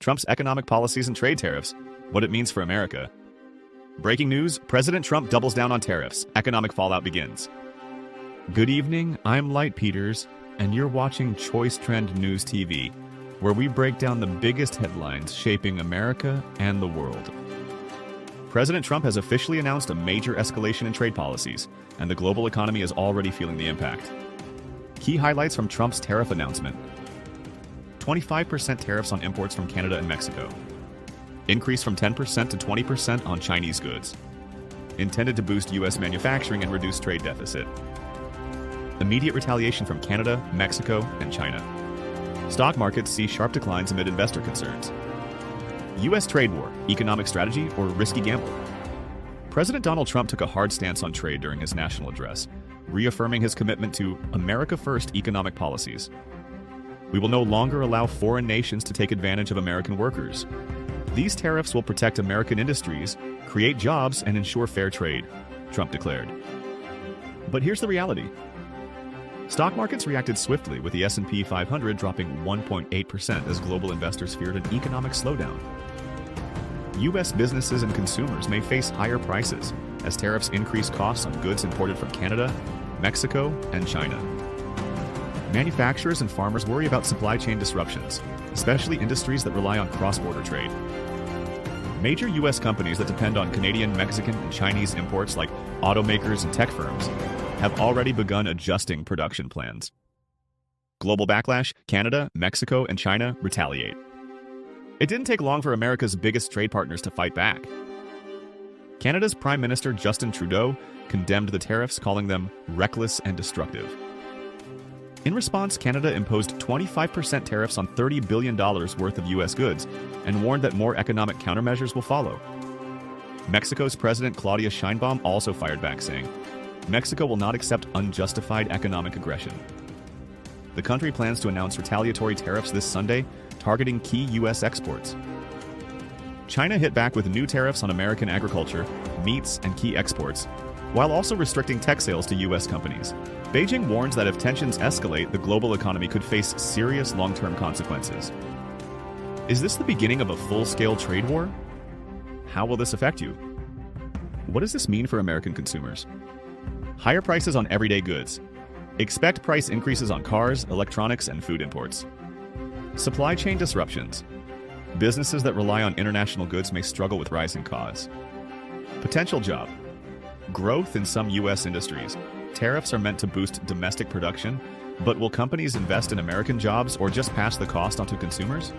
Trump's economic policies and trade tariffs, what it means for America. Breaking news, President Trump doubles down on tariffs. Economic fallout begins. Good evening, I'm Light Peters, and you're watching Choice Trend News TV, where we break down the biggest headlines shaping America and the world. President Trump has officially announced a major escalation in trade policies, and the global economy is already feeling the impact. Key highlights from Trump's tariff announcement: 25% tariffs on imports from Canada and Mexico. Increase from 10% to 20% on Chinese goods. Intended to boost U.S. manufacturing and reduce trade deficit. Immediate retaliation from Canada, Mexico, and China. Stock markets see sharp declines amid investor concerns. U.S. trade war, economic strategy, or risky gamble? President Donald Trump took a hard stance on trade during his national address, reaffirming his commitment to America First economic policies. We will no longer allow foreign nations to take advantage of American workers. These tariffs will protect American industries, create jobs, and ensure fair trade, Trump declared. But here's the reality. Stock markets reacted swiftly, with the S&P 500 dropping 1.8% as global investors feared an economic slowdown. U.S. businesses and consumers may face higher prices as tariffs increase costs on goods imported from Canada, Mexico, and China. Manufacturers and farmers worry about supply chain disruptions, especially industries that rely on cross-border trade. Major U.S. companies that depend on Canadian, Mexican, and Chinese imports, like automakers and tech firms, have already begun adjusting production plans. Global backlash: Canada, Mexico, and China retaliate. It didn't take long for America's biggest trade partners to fight back. Canada's Prime Minister Justin Trudeau condemned the tariffs, calling them reckless and destructive. In response, Canada imposed 25% tariffs on $30 billion worth of U.S. goods and warned that more economic countermeasures will follow. Mexico's President Claudia Sheinbaum also fired back, saying, Mexico will not accept unjustified economic aggression. The country plans to announce retaliatory tariffs this Sunday, targeting key U.S. exports. China hit back with new tariffs on American agriculture, meats, and key exports, while also restricting tech sales to U.S. companies. Beijing warns that if tensions escalate, the global economy could face serious long-term consequences. Is this the beginning of a full-scale trade war? How will this affect you? What does this mean for American consumers? Higher prices on everyday goods. Expect price increases on cars, electronics, and food imports. Supply chain disruptions. Businesses that rely on international goods may struggle with rising costs. Potential job growth in some U.S. industries. Tariffs are meant to boost domestic production, but will companies invest in American jobs or just pass the cost onto consumers?